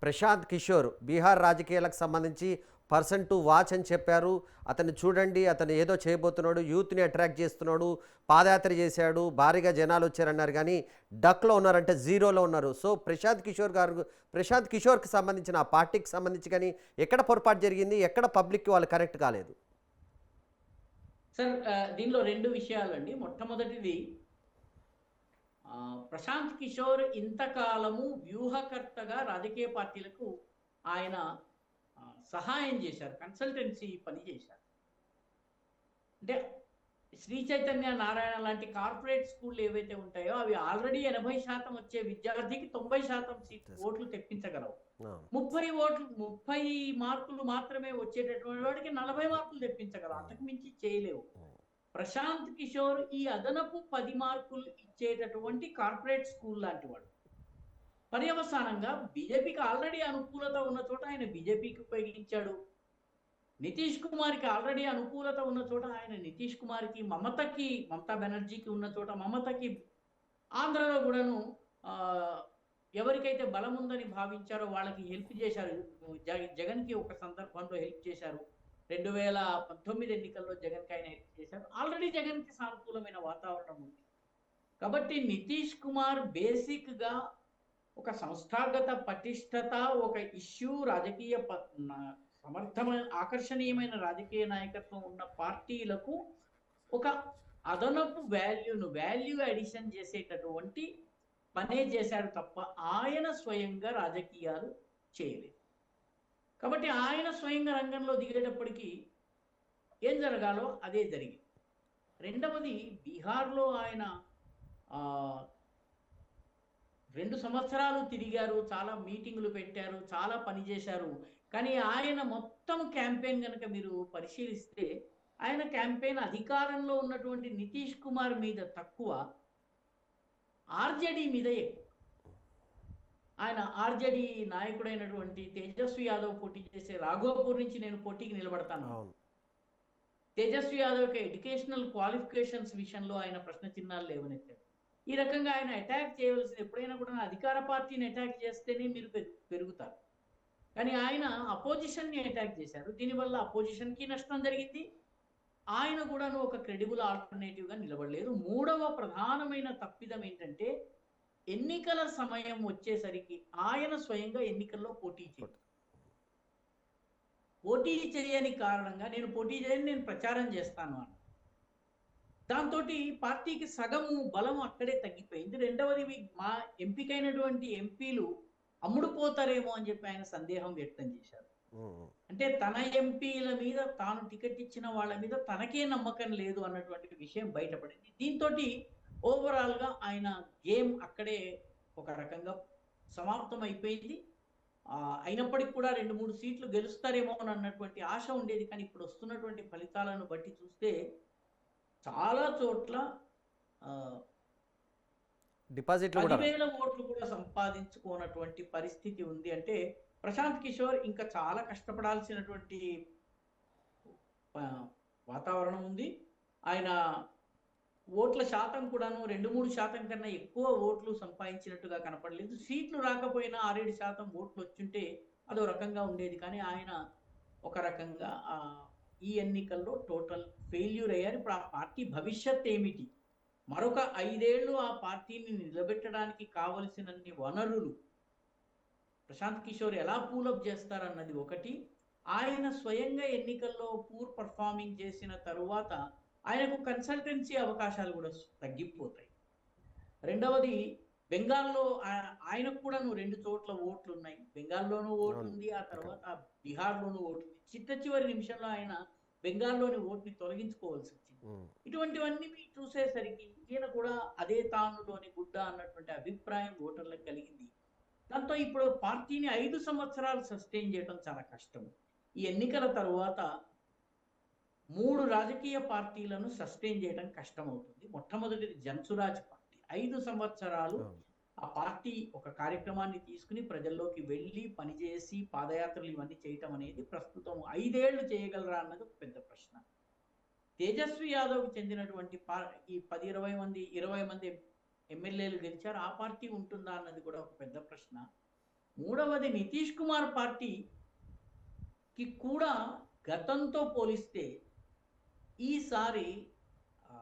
ప్రశాంత్ కిషోర్ బీహార్ రాజకీయాలకు సంబంధించి person to watch అని చెప్పారు. అతన్ని చూడండి, అతను ఏదో చేయబోతున్నాడు, యూత్ని అట్రాక్ట్ చేస్తున్నాడు, పాదయాత్ర చేశాడు, భారీగా జనాలు వచ్చారన్నారు. కానీ డక్లో ఉన్నారంటే జీరోలో ఉన్నారు. సో ప్రశాంత్ కిషోర్కి సంబంధించిన ఆ పార్టీకి సంబంధించి కానీ ఎక్కడ పొరపాటు జరిగింది, ఎక్కడ పబ్లిక్కి వాళ్ళు కనెక్ట్ కాలేదు? సార్, దీనిలో రెండు విషయాలండి. మొట్టమొదటిది, ప్రశాంత్ కిషోర్ ఇంతకాలము వ్యూహకర్తగా రాజకీయ పార్టీలకు ఆయన సహాయం చేశారు, కన్సల్టెన్సీ పని చేశారు. అంటే శ్రీ చైతన్య నారాయణ లాంటి కార్పొరేట్ స్కూళ్ళు ఏవైతే ఉంటాయో అవి ఆల్రెడీ 80% వచ్చే విద్యార్థికి 90% ఓట్లు తెప్పించగలవు. 30 మార్కులు మాత్రమే వచ్చేటటువంటి వాడికి 40 మార్కులు తెప్పించగలవు, అంతకు మించి చేయలేవు. ప్రశాంత్ కిషోర్ ఈ అదనపు 10 మార్కులు ఇచ్చేటటువంటి కార్పొరేట్ స్కూల్ లాంటి వాడు. పర్యవసానంగా బీజేపీకి ఆల్రెడీ అనుకూలత ఉన్న చోట ఆయన బీజేపీకి ఉపయోగించాడు. నితీష్ కుమార్కి ఆల్రెడీ అనుకూలత ఉన్న చోట ఆయన నితీష్ కుమార్కి, మమతా బెనర్జీకి ఉన్న చోట మమతకి, ఆంధ్రలో కూడాను ఎవరికైతే బలం ఉందని భావించారో వాళ్ళకి హెల్ప్ చేశారు. జగన్కి ఒక సందర్భంలో హెల్ప్ చేశారు. 2019 ఎన్నికల్లో జగన్కి ఆయన హెల్ప్ చేశారు. ఆల్రెడీ జగన్కి సానుకూలమైన వాతావరణం ఉంది. కాబట్టి నితీష్ కుమార్ బేసిక్గా ఒక సంస్థాగత పటిష్టత, ఒక ఇష్యూ, రాజకీయ సమర్థమైన ఆకర్షణీయమైన రాజకీయ నాయకత్వం ఉన్న పార్టీలకు ఒక అదనపు వాల్యూ అడిషన్ చేసేటటువంటి పనే చేశారు తప్ప ఆయన స్వయంగా రాజకీయాలు చేయలేదు. కాబట్టి ఆయన స్వయంగా రంగంలో దిగేటప్పటికీ ఏం జరగాలో అదే జరిగింది. రెండవది, బీహార్లో ఆయన 2 సంవత్సరాలు తిరిగారు, చాలా మీటింగులు పెట్టారు, చాలా పని చేశారు. కానీ ఆయన మొత్తం క్యాంపెయిన్ కనుక మీరు పరిశీలిస్తే ఆయన క్యాంపెయిన్ అధికారంలో ఉన్నటువంటి నితీష్ కుమార్ మీద తక్కువ, ఆర్జేడీ మీద ఎక్కువ. ఆయన ఆర్జేడీ నాయకుడైనటువంటి తేజస్వి యాదవ్ పోటీ చేసే రాఘోపూర్ నుంచి నేను పోటీకి నిలబడతాను. తేజస్వి యాదవ్కి ఎడ్యుకేషనల్ క్వాలిఫికేషన్స్ విషయంలో ఆయన ప్రశ్న చిహ్నాలు లేవనెత్తారు. ఈ రకంగా ఆయన అటాక్ చేయవలసింది ఎప్పుడైనా కూడా అధికార పార్టీని అటాక్ చేస్తేనే మీరు పెరుగుతారు. కానీ ఆయన అపోజిషన్ని అటాక్ చేశారు. దీనివల్ల అపోజిషన్కి నష్టం జరిగింది, ఆయన కూడా ఒక క్రెడిబుల్ ఆల్టర్నేటివ్గా నిలబడలేదు. మూడవ ప్రధానమైన తప్పిదం ఏంటంటే, ఎన్నికల సమయం వచ్చేసరికి ఆయన స్వయంగా ఎన్నికల్లో పోటీ చేయని కారణంగా నేను పోటీ చేయని, నేను ప్రచారం చేస్తాను అని, దాంతో పార్టీకి సగము బలం అక్కడే తగ్గిపోయింది. రెండవది, మా ఎంపికైనటువంటి ఎంపీలు అమ్ముడుపోతారేమో అని చెప్పి ఆయన సందేహం వ్యక్తం చేశారు. అంటే తన ఎంపీల మీద, తాను టికెట్ ఇచ్చిన వాళ్ళ మీద తనకే నమ్మకం లేదు అన్నటువంటి విషయం బయటపడింది. దీంతో ఓవరాల్గా ఆయన గేమ్ అక్కడే ఒక రకంగా సమాప్తం అయిపోయింది. అయినప్పటికీ కూడా 2-3 సీట్లు గెలుస్తారేమో అని అన్నటువంటి ఆశ ఉండేది. కానీ ఇప్పుడు వస్తున్నటువంటి ఫలితాలను బట్టి చూస్తే చాలా చోట్ల డిపాజిట్లు 10,000 ఓట్లు కూడా సంపాదించుకోనటువంటి పరిస్థితి ఉంది. అంటే ప్రశాంత్ కిషోర్ ఇంకా చాలా కష్టపడాల్సినటువంటి వాతావరణం ఉంది. ఆయన ఓట్ల శాతం కూడాను 2-3% కన్నా ఎక్కువ ఓట్లు సంపాదించినట్టుగా కనపడలేదు. సీట్లు రాకపోయినా 6-7% ఓట్లు వచ్చుంటే అదో రకంగా ఉండేది. కానీ ఆయన ఒక రకంగా ఈ ఎన్నికల్లో టోటల్ ఫెయిల్యూర్ అయ్యారు. ఇప్పుడు ఆ పార్టీ భవిష్యత్ ఏమిటి, మరొక 5 ఏళ్ళు ఆ పార్టీని నిలబెట్టడానికి కావలసినన్ని వనరులు ప్రశాంత్ కిషోర్ ఎలా పూలప్ చేస్తారన్నది ఒకటి. ఆయన స్వయంగా ఎన్నికల్లో పూర్ పర్ఫార్మింగ్ చేసిన తరువాత ఆయనకు కన్సల్టెన్సీ అవకాశాలు కూడా తగ్గిపోతాయి. రెండవది, బెంగాల్లో ఆయనకు కూడా 2 చోట్ల ఓట్లు ఉన్నాయి. బెంగాల్లోనూ ఓటు ఉంది, ఆ తర్వాత బీహార్లోనూ ఓటు ఉంది. చివరి నిమిషంలో ఆయన బెంగాల్లోని ఓటుని తొలగించుకోవాల్సి వచ్చింది. ఇటువంటివన్నీ మీరు చూసేసరికి ఈయన కూడా అదే తానులోని గుడ్డ అన్నటువంటి అభిప్రాయం ఓటర్లకు కలిగింది. దాంతో ఇప్పుడు పార్టీని 5 సంవత్సరాలు సస్టైన్ చేయడం చాలా కష్టం. ఈ ఎన్నికల తరువాత 3 రాజకీయ పార్టీలను సస్టైన్ చేయడం కష్టమవుతుంది. మొట్టమొదటిది జన్సురాజ్ పార్టీ. 5 సంవత్సరాలు ఆ పార్టీ ఒక కార్యక్రమాన్ని తీసుకుని ప్రజల్లోకి వెళ్ళి పనిచేసి పాదయాత్రలు ఇవన్నీ చేయటం అనేది ప్రస్తుతం 5 ఏళ్ళు చేయగలరా అన్నది ఒక పెద్ద ప్రశ్న. తేజస్వి యాదవ్కి చెందినటువంటి ఈ 20 మంది ఎమ్మెల్యేలు గెలిచారు, ఆ పార్టీ ఉంటుందా అన్నది కూడా ఒక పెద్ద ప్రశ్న. మూడవది నితీష్ కుమార్ పార్టీకి కూడా గతంతో పోలిస్తే ఈసారి ఆ,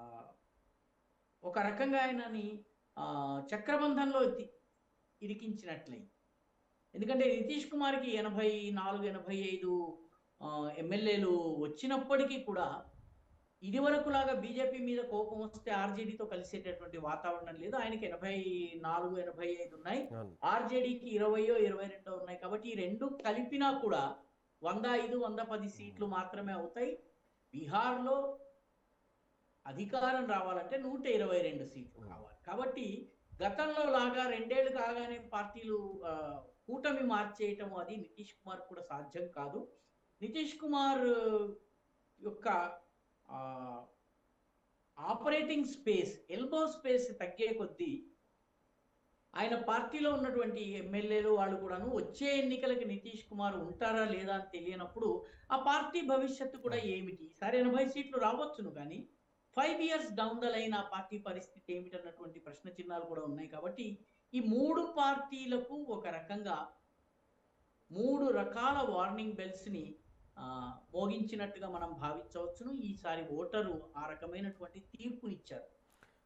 ఒక రకంగా ఆయనని చక్రబంధంలో ఇరికించినట్లయింది. ఎందుకంటే నితీష్ కుమార్కి 84, 85 ఎమ్మెల్యేలు వచ్చినప్పటికీ కూడా ఇదివరకులాగా బీజేపీ మీద కోపం వస్తే ఆర్జేడీతో కలిసేటటువంటి వాతావరణం లేదు. ఆయనకి 84, 85 ఉన్నాయి. అవును. ఆర్జేడీకి 20, 22 ఉన్నాయి. కాబట్టి ఈ రెండు కలిపినా కూడా 105, 110 సీట్లు మాత్రమే అవుతాయి. బీహార్లో అధికారం రావాలంటే 122 సీట్లు కావాలి. కాబట్టి గతంలో లాగా 2 ఏళ్ళు కాగానే పార్టీలు కూటమి మార్చేయటం అది నితీష్ కుమార్ కూడా సాధ్యం కాదు. నితీష్ కుమార్ యొక్క ఆపరేటింగ్ స్పేస్, ఎల్బో స్పేస్ తగ్గే కొద్దీ ఆయన పార్టీలో ఉన్నటువంటి ఎమ్మెల్యేలు వాళ్ళు కూడాను వచ్చే ఎన్నికలకి నితీష్ కుమార్ ఉంటారా లేదా అని తెలియనప్పుడు ఆ పార్టీ భవిష్యత్తు కూడా ఏమిటి? ఈసారి 80 సీట్లు రావచ్చును, కానీ 5 ఇయర్స్ డౌన్ ద లైన్ ఆ పార్టీ పరిస్థితి ఏమిటన్నటువంటి ప్రశ్న చిహ్నాలు కూడా ఉన్నాయి. కాబట్టి ఈ 3 పార్టీలకు ఒక రకంగా 3 రకాల వార్నింగ్ బెల్స్ని మోగించినట్టుగా మనం భావించవచ్చును. ఈసారి ఓటరు ఆ రకమైనటువంటి తీర్పునిచ్చారు.